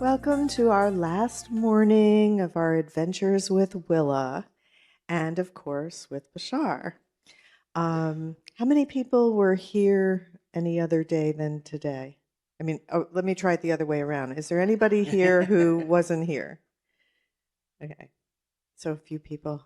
Welcome to our last morning of our adventures with Willa and, of course, with Bashar. How many people were here any other day than today? Let me try it the other way around. Is there anybody here who wasn't here? Okay, so a few people.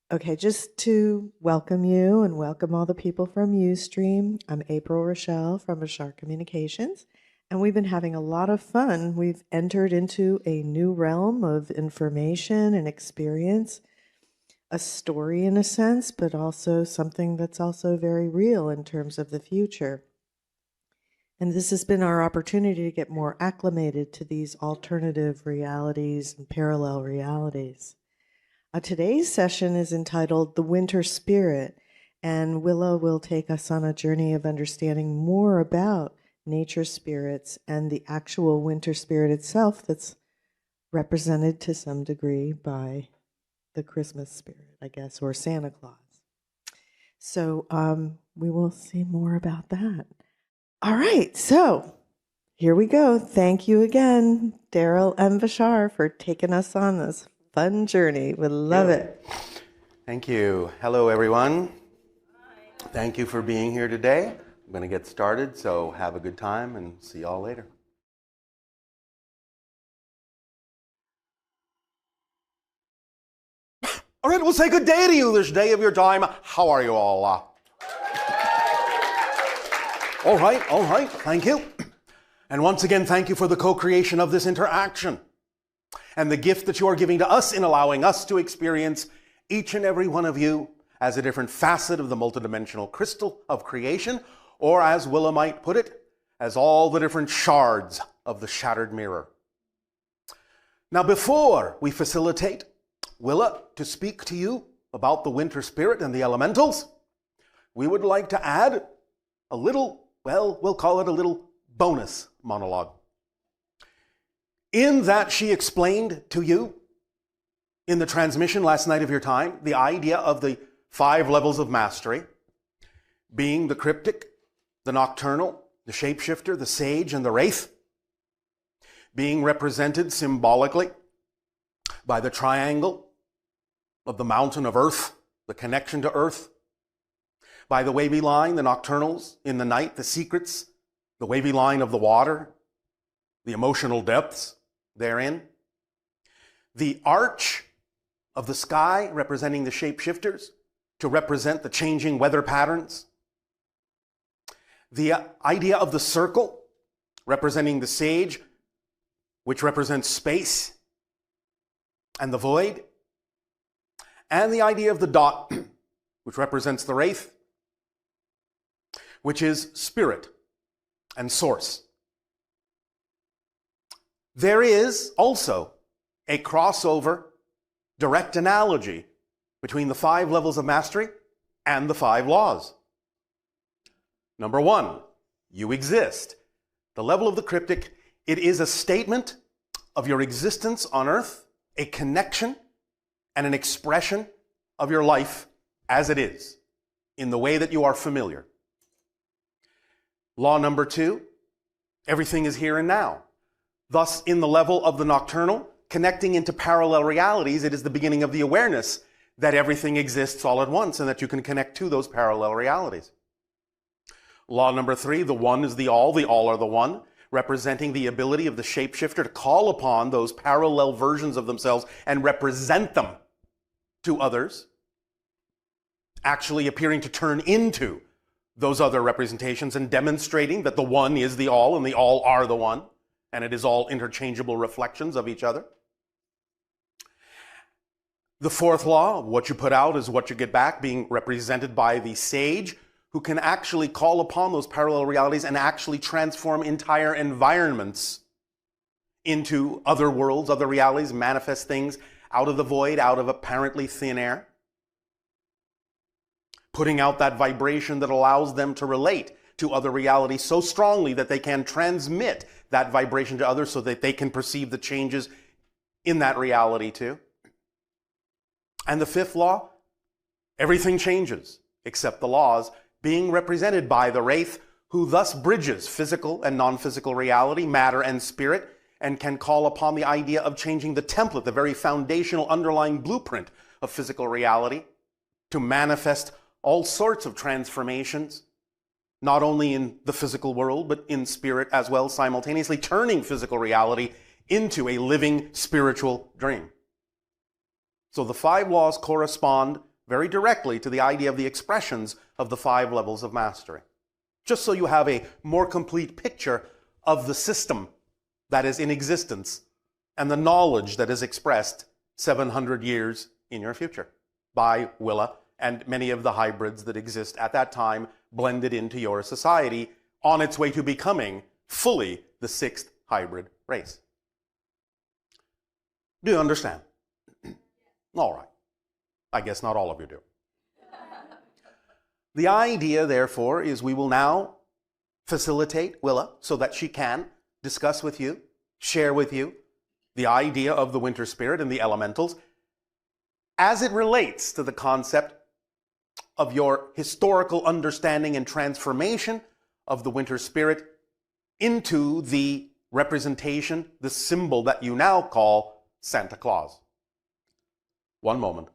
Okay, just to welcome you and welcome all the people from Ustream. I'm April Rochelle from Bashar Communications. And we've been having a lot of fun. We've entered into a new realm of information and experience, a story in a sense, but also something that's also very real in terms of the future. And this has been our opportunity to get more acclimated to these alternative realities and parallel realities. Today's session is entitled The Winter Spirit, and Willa will take us on a journey of understanding more about nature spirits and the actual winter spirit itself that's represented to some degree by the Christmas spirit, I guess, or Santa Claus. So we will see more about that. All right, so here we go. Thank you again, Darryl and Bashar, for taking us on this fun journey. We love it. Thank you. Hello, everyone. Hi. Thank you for being here today. I'm going to get started, so have a good time and see y'all later. All right, we'll say good day to you this day of your time. How are you all? All right, thank you. And once again, thank you for the co-creation of this interaction and the gift that you are giving to us in allowing us to experience each and every one of you as a different facet of the multidimensional crystal of creation, or as Willa might put it, as all the different shards of the shattered mirror. Now, before we facilitate Willa to speak to you about the winter spirit and the elementals, we would like to add a little, well, we'll call it a little bonus monologue. In that she explained to you in the transmission last night of your time, the idea of the 5 levels of mastery, being the cryptic, the nocturnal, the shapeshifter, the sage, and the wraith, being represented symbolically by the triangle of the mountain of earth, the connection to earth, by the wavy line, the nocturnals in the night, the secrets, the wavy line of the water, the emotional depths therein, the arch of the sky representing the shapeshifters to represent the changing weather patterns, the idea of the circle representing the sage, which represents space and the void, and the idea of the dot, which represents the wraith, which is spirit and source. There is also a crossover direct analogy between the 5 levels of mastery and the 5 laws. Number 1, you exist. The level of the cryptic, it is a statement of your existence on earth, a connection and an expression of your life as it is, in the way that you are familiar. Law number 2, everything is here and now. Thus, in the level of the nocturnal, connecting into parallel realities, it is the beginning of the awareness that everything exists all at once and that you can connect to those parallel realities. Law number 3, the one is the all are the one, representing the ability of the shapeshifter to call upon those parallel versions of themselves and represent them to others, actually appearing to turn into those other representations and demonstrating that the one is the all and the all are the one, and it is all interchangeable reflections of each other. The 4th law, what you put out is what you get back, being represented by the sage, who can actually call upon those parallel realities and actually transform entire environments into other worlds, other realities, manifest things out of the void, out of apparently thin air, putting out that vibration that allows them to relate to other realities so strongly that they can transmit that vibration to others so that they can perceive the changes in that reality too. And the 5th law, everything changes except the laws, being represented by the wraith, who thus bridges physical and non-physical reality, matter and spirit, and can call upon the idea of changing the template, the very foundational underlying blueprint of physical reality, to manifest all sorts of transformations, not only in the physical world, but in spirit as well, simultaneously turning physical reality into a living spiritual dream. So the 5 laws correspond very directly to the idea of the expressions of the 5 levels of mastery. Just so you have a more complete picture of the system that is in existence and the knowledge that is expressed 700 years in your future by Willa and many of the hybrids that exist at that time blended into your society on its way to becoming fully the 6th hybrid race. Do you understand? All right. I guess not all of you do. The idea, therefore, is we will now facilitate Willa so that she can discuss with you, share with you the idea of the winter spirit and the elementals as it relates to the concept of your historical understanding and transformation of the winter spirit into the representation, the symbol that you now call Santa Claus. One moment.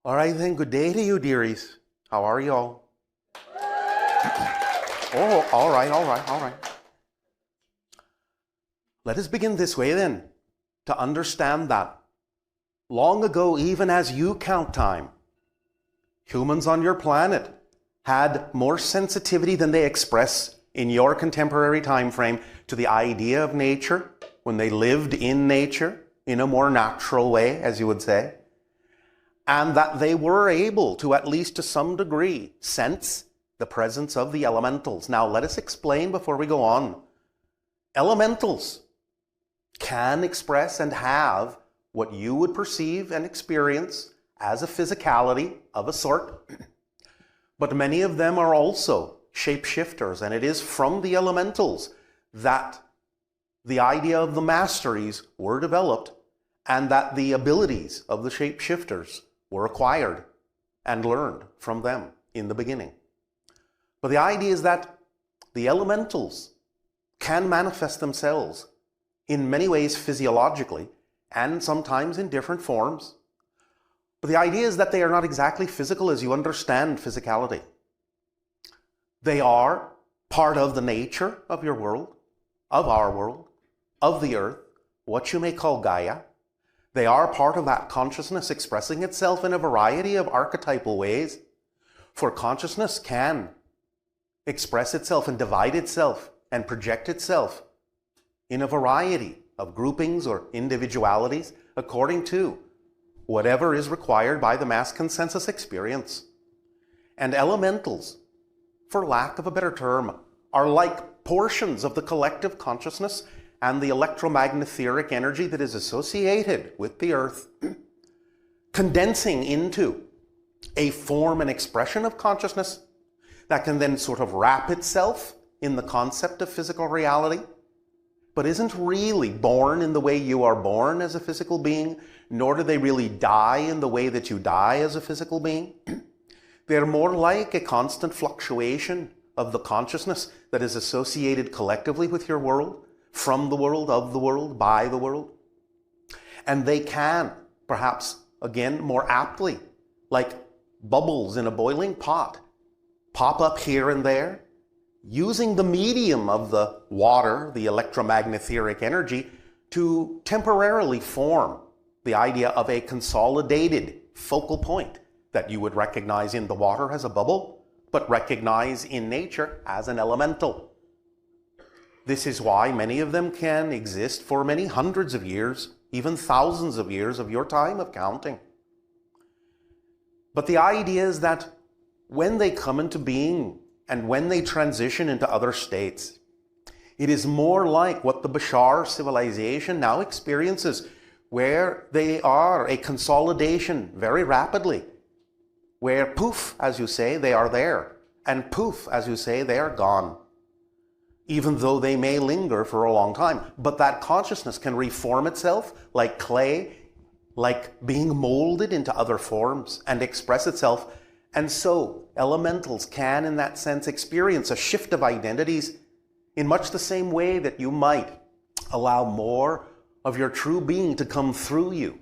All right then, good day to you, dearies. How are y'all? Oh, all right. Let us begin this way then, to understand that long ago, even as you count time, humans on your planet had more sensitivity than they express in your contemporary time frame to the idea of nature, when they lived in nature in a more natural way, as you would say, and that they were able to, at least to some degree, sense the presence of the elementals. Now, let us explain before we go on. Elementals can express and have what you would perceive and experience as a physicality of a sort, but many of them are also shapeshifters, and it is from the elementals that the idea of the masteries were developed and that the abilities of the shapeshifters were acquired and learned from them in the beginning. But the idea is that the elementals can manifest themselves in many ways physiologically and sometimes in different forms. But the idea is that they are not exactly physical as you understand physicality. They are part of the nature of your world, of our world, of the earth, what you may call Gaia. They are part of that consciousness expressing itself in a variety of archetypal ways. For consciousness can express itself and divide itself and project itself in a variety of groupings or individualities according to whatever is required by the mass consensus experience. And elementals, for lack of a better term, are like portions of the collective consciousness and the electromagnetheric energy that is associated with the earth, condensing into a form and expression of consciousness that can then sort of wrap itself in the concept of physical reality, but isn't really born in the way you are born as a physical being, nor do they really die in the way that you die as a physical being. They're more like a constant fluctuation of the consciousness that is associated collectively with your world, from the world, of the world, by the world. And they can, perhaps, again, more aptly, like bubbles in a boiling pot, pop up here and there, using the medium of the water, the electromagnetheric energy, to temporarily form the idea of a consolidated focal point that you would recognize in the water as a bubble, but recognize in nature as an elemental. This is why many of them can exist for many hundreds of years, even thousands of years of your time of counting. But the idea is that when they come into being and when they transition into other states, it is more like what the Bashar civilization now experiences, where they are a consolidation very rapidly, where poof, as you say, they are there, and poof, as you say, they are gone, even though they may linger for a long time. But that consciousness can reform itself like clay like being molded into other forms and express itself. And so elementals can, in that sense, experience a shift of identities in much the same way that you might allow more of your true being to come through you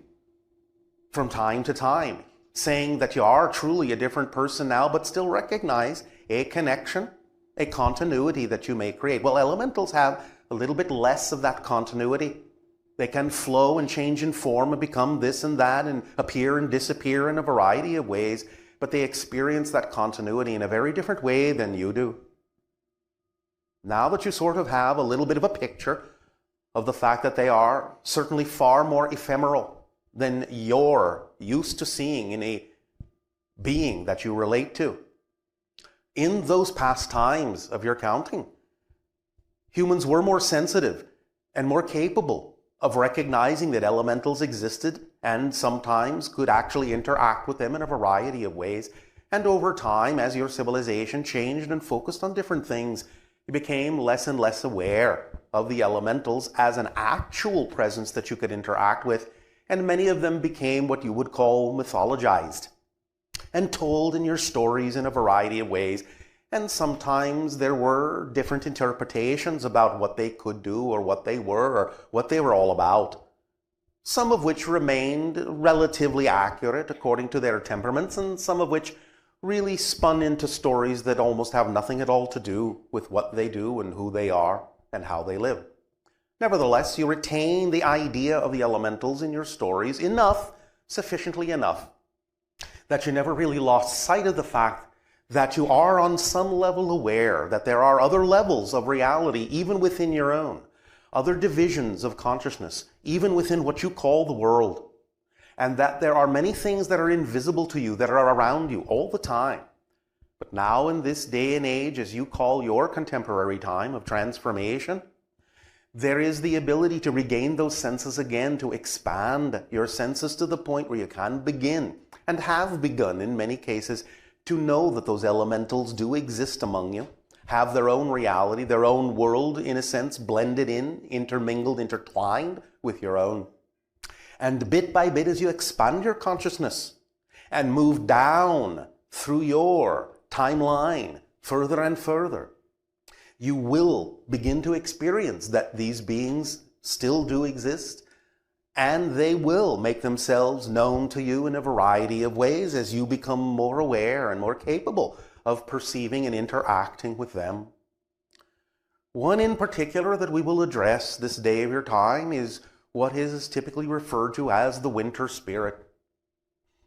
from time to time, saying that you are truly a different person now, but still recognize a connection, a continuity that you may create. Well, elementals have a little bit less of that continuity. They can flow and change in form and become this and that and appear and disappear in a variety of ways, but they experience that continuity in a very different way than you do. Now that you sort of have a little bit of a picture of the fact that they are certainly far more ephemeral than you're used to seeing in a being that you relate to, in those past times of your counting, humans were more sensitive and more capable of recognizing that elementals existed and sometimes could actually interact with them in a variety of ways. And over time, as your civilization changed and focused on different things, you became less and less aware of the elementals as an actual presence that you could interact with, and many of them became what you would call mythologized and told in your stories in a variety of ways. And sometimes there were different interpretations about what they could do or what they were all about. Some of which remained relatively accurate according to their temperaments, and some of which really spun into stories that almost have nothing at all to do with what they do and who they are and how they live. Nevertheless, you retain the idea of the elementals in your stories sufficiently enough, that you never really lost sight of the fact that you are on some level aware that there are other levels of reality even within your own, other divisions of consciousness, even within what you call the world, and that there are many things that are invisible to you that are around you all the time. But now in this day and age, as you call your contemporary time of transformation, there is the ability to regain those senses again, to expand your senses to the point where you can begin, and have begun in many cases, to know that those elementals do exist among you, have their own reality, their own world, in a sense, blended in, intermingled, intertwined with your own. And bit by bit, as you expand your consciousness and move down through your timeline further and further, you will begin to experience that these beings still do exist, and they will make themselves known to you in a variety of ways as you become more aware and more capable of perceiving and interacting with them. One in particular that we will address this day of your time is what is typically referred to as the winter spirit.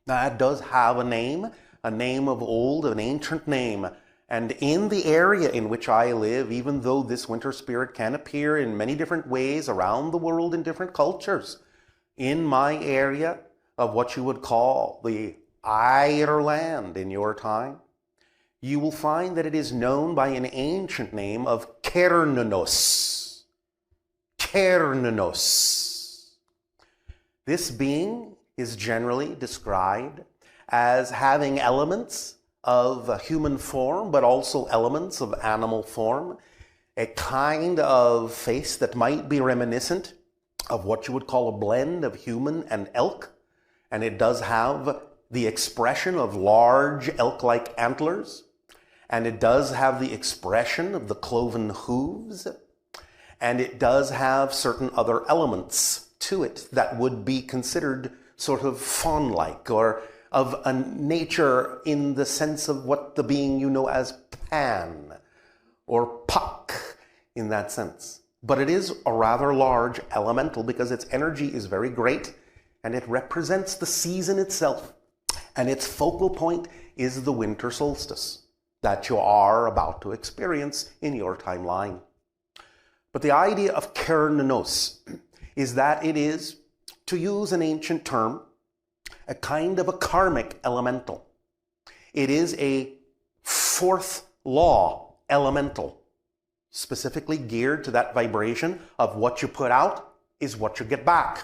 Now, it does have a name of old, an ancient name. And in the area in which I live, even though this winter spirit can appear in many different ways around the world in different cultures, in my area of what you would call the Ireland in your time, you will find that it is known by an ancient name of Kernanos. Kernanos. This being is generally described as having elements of a human form, but also elements of animal form, a kind of face that might be reminiscent of what you would call a blend of human and elk, and it does have the expression of large elk-like antlers, and it does have the expression of the cloven hooves, and it does have certain other elements to it that would be considered sort of fawn-like, or of a nature in the sense of what the being you know as Pan, or Puck in that sense. But it is a rather large elemental because its energy is very great, and it represents the season itself. And its focal point is the winter solstice that you are about to experience in your timeline. But the idea of Kernanos is that it is, to use an ancient term, a kind of a karmic elemental. It is a fourth law elemental, specifically geared to that vibration of what you put out is what you get back.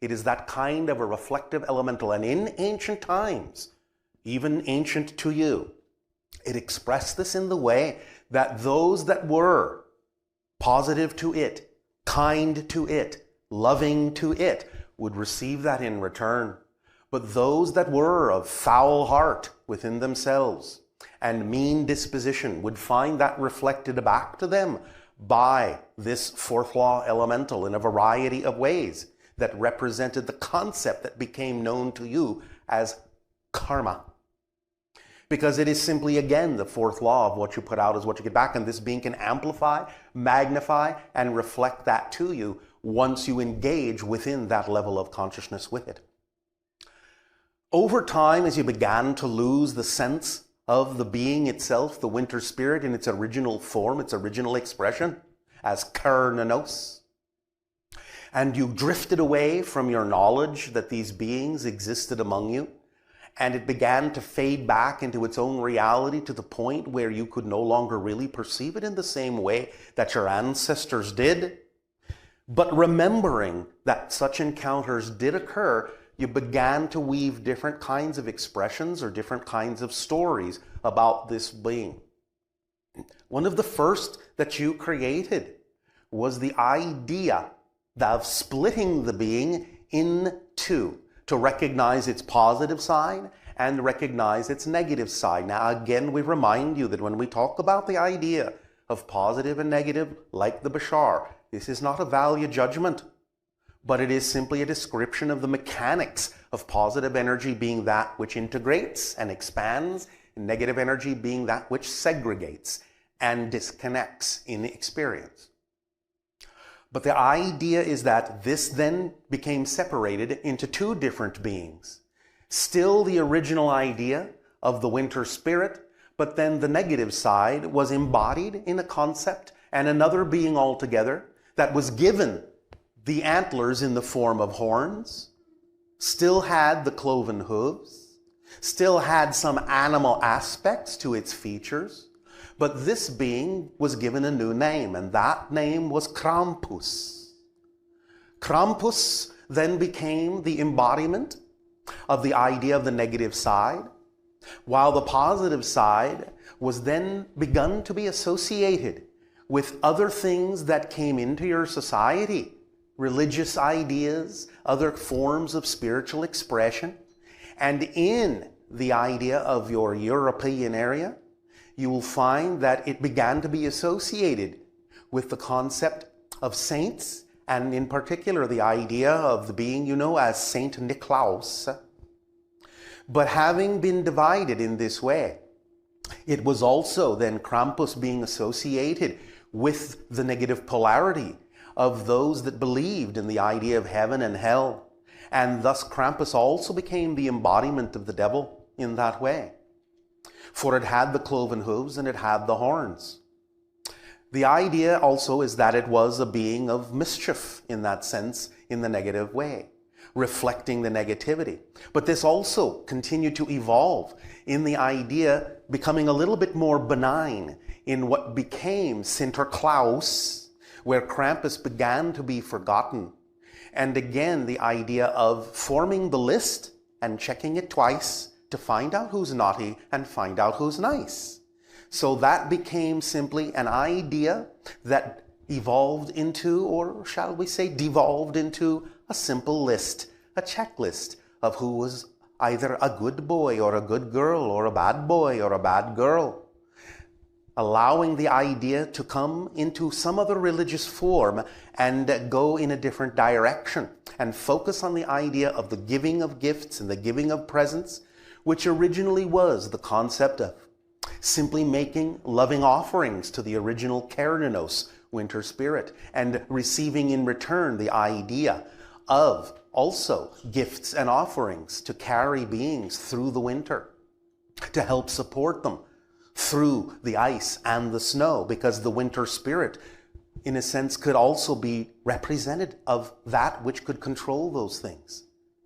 It is that kind of a reflective elemental. And in ancient times, even ancient to you, it expressed this in the way that those that were positive to it, kind to it, loving to it, would receive that in return. But those that were of foul heart within themselves and mean disposition would find that reflected back to them by this fourth law elemental in a variety of ways that represented the concept that became known to you as karma. Because it is simply, again, the fourth law of what you put out is what you get back. And this being can amplify, magnify, and reflect that to you once you engage within that level of consciousness with it. Over time, as you began to lose the sense of the being itself, the winter spirit in its original form, its original expression, as Kernanos, and you drifted away from your knowledge that these beings existed among you, and it began to fade back into its own reality to the point where you could no longer really perceive it in the same way that your ancestors did. But remembering that such encounters did occur, you began to weave different kinds of expressions or different kinds of stories about this being. One of the first that you created was the idea of splitting the being in two, to recognize its positive side and recognize its negative side. Now, again, we remind you that when we talk about the idea of positive and negative, like the Bashar, this is not a value judgment, but it is simply a description of the mechanics of positive energy being that which integrates and expands, and negative energy being that which segregates and disconnects in experience. But the idea is that this then became separated into two different beings. Still the original idea of the winter spirit, but then the negative side was embodied in a concept and another being altogether that was given the antlers in the form of horns, still had the cloven hooves, still had some animal aspects to its features, but this being was given a new name, and that name was Krampus. Krampus then became the embodiment of the idea of the negative side, while the positive side was then begun to be associated with other things that came into your society, religious ideas, other forms of spiritual expression, and in the idea of your European area, you will find that it began to be associated with the concept of saints, and in particular the idea of the being you know as Saint Niklaus. But having been divided in this way, it was also then Krampus being associated with the negative polarity of those that believed in the idea of heaven and hell. And thus Krampus also became the embodiment of the devil in that way. For it had the cloven hooves and it had the horns. The idea also is that it was a being of mischief in that sense, in the negative way, reflecting the negativity. But this also continued to evolve in the idea becoming a little bit more benign in what became Santa Claus, where Krampus began to be forgotten. And again, the idea of forming the list and checking it twice to find out who's naughty and find out who's nice. So that became simply an idea that evolved into, or shall we say devolved into, a simple list, a checklist of who was either a good boy or a good girl or a bad boy or a bad girl. Allowing the idea to come into some other religious form and go in a different direction and focus on the idea of the giving of gifts and the giving of presents, which originally was the concept of simply making loving offerings to the original Kernanos, winter spirit, and receiving in return the idea of also gifts and offerings to carry beings through the winter, to help support them through the ice and the snow, because the winter spirit, in a sense, could also be represented of that which could control those things,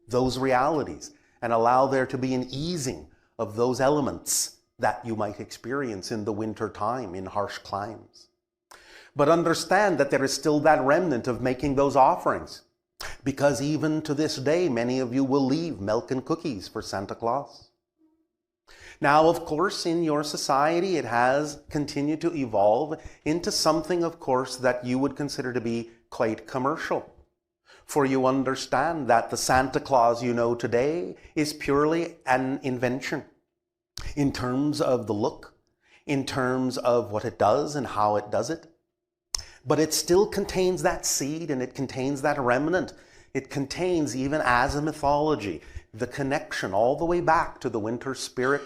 those realities, and allow there to be an easing of those elements that you might experience in the winter time in harsh climes. But understand that there is still that remnant of making those offerings, because even to this day, many of you will leave milk and cookies for Santa Claus. Now, of course, in your society, it has continued to evolve into something, of course, that you would consider to be quite commercial. For you understand that the Santa Claus you know today is purely an invention in terms of the look, in terms of what it does and how it does it. But it still contains that seed and it contains that remnant. It contains, even as a mythology, the connection all the way back to the winter spirit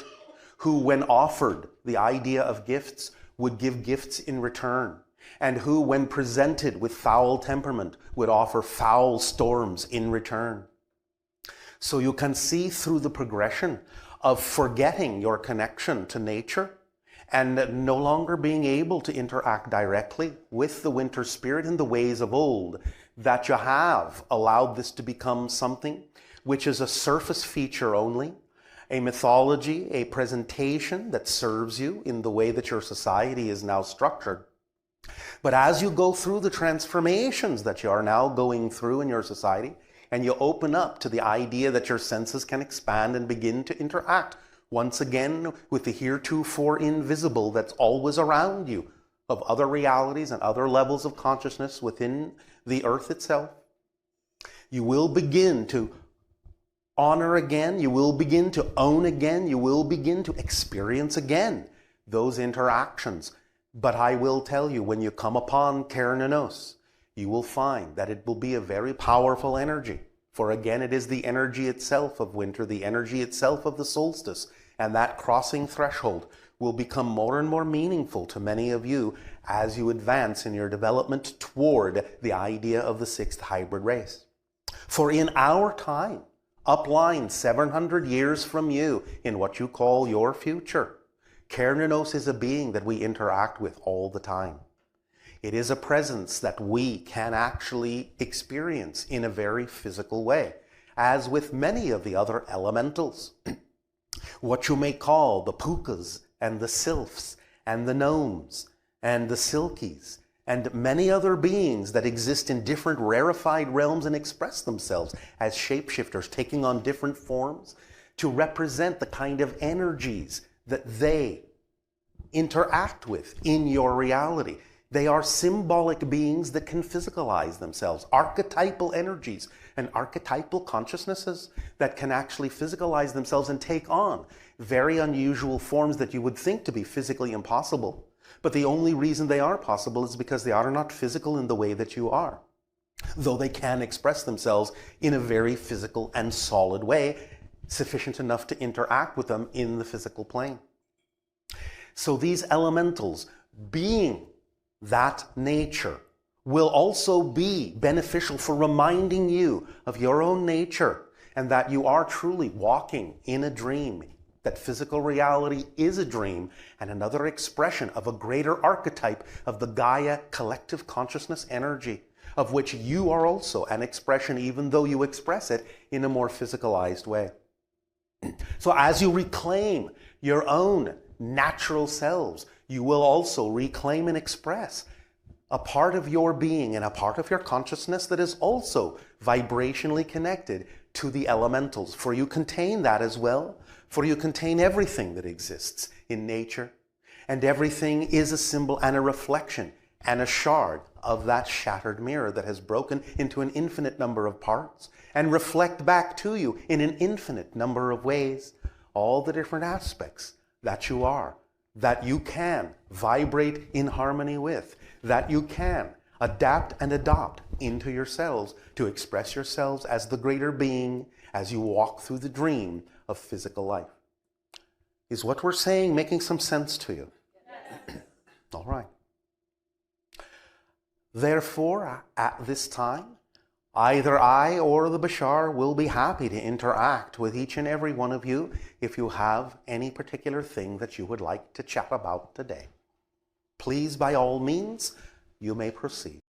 who, when offered the idea of gifts, would give gifts in return, and who, when presented with foul temperament, would offer foul storms in return. So you can see through the progression of forgetting your connection to nature and no longer being able to interact directly with the winter spirit in the ways of old, that you have allowed this to become something which is a surface feature only, a mythology, a presentation that serves you in the way that your society is now structured. But as you go through the transformations that you are now going through in your society, and you open up to the idea that your senses can expand and begin to interact once again with the heretofore invisible that's always around you, of other realities and other levels of consciousness within the earth itself, you will begin to honor again, you will begin to own again, you will begin to experience again those interactions. But I will tell you, when you come upon Kernanos, you will find that it will be a very powerful energy. For again, it is the energy itself of winter, the energy itself of the solstice, and that crossing threshold will become more and more meaningful to many of you as you advance in your development toward the idea of the sixth hybrid race. For in our time, upline 700 years from you, in what you call your future, Kernanos is a being that we interact with all the time. It is a presence that we can actually experience in a very physical way, as with many of the other elementals. What you may call the pukas and the sylphs and the gnomes and the silkies and many other beings that exist in different rarefied realms and express themselves as shapeshifters, taking on different forms to represent the kind of energies that they interact with in your reality. They are symbolic beings that can physicalize themselves, archetypal energies and archetypal consciousnesses that can actually physicalize themselves and take on very unusual forms that you would think to be physically impossible. But the only reason they are possible is because they are not physical in the way that you are, though they can express themselves in a very physical and solid way, sufficient enough to interact with them in the physical plane. So these elementals, being that nature, will also be beneficial for reminding you of your own nature and that you are truly walking in a dream, that physical reality is a dream and another expression of a greater archetype of the Gaia collective consciousness energy, of which you are also an expression, even though you express it in a more physicalized way. So as you reclaim your own natural selves, you will also reclaim and express a part of your being and a part of your consciousness that is also vibrationally connected to the elementals. For you contain that as well. For you contain everything that exists in nature. And everything is a symbol and a reflection and a shard of that shattered mirror that has broken into an infinite number of parts and reflect back to you in an infinite number of ways all the different aspects that you are, that you can vibrate in harmony with, that you can adapt and adopt into yourselves to express yourselves as the greater being as you walk through the dream of physical life. Is what we're saying making some sense to you? Yes. All right. Therefore, at this time, either I or the Bashar will be happy to interact with each and every one of you if you have any particular thing that you would like to chat about today. Please, by all means, you may proceed.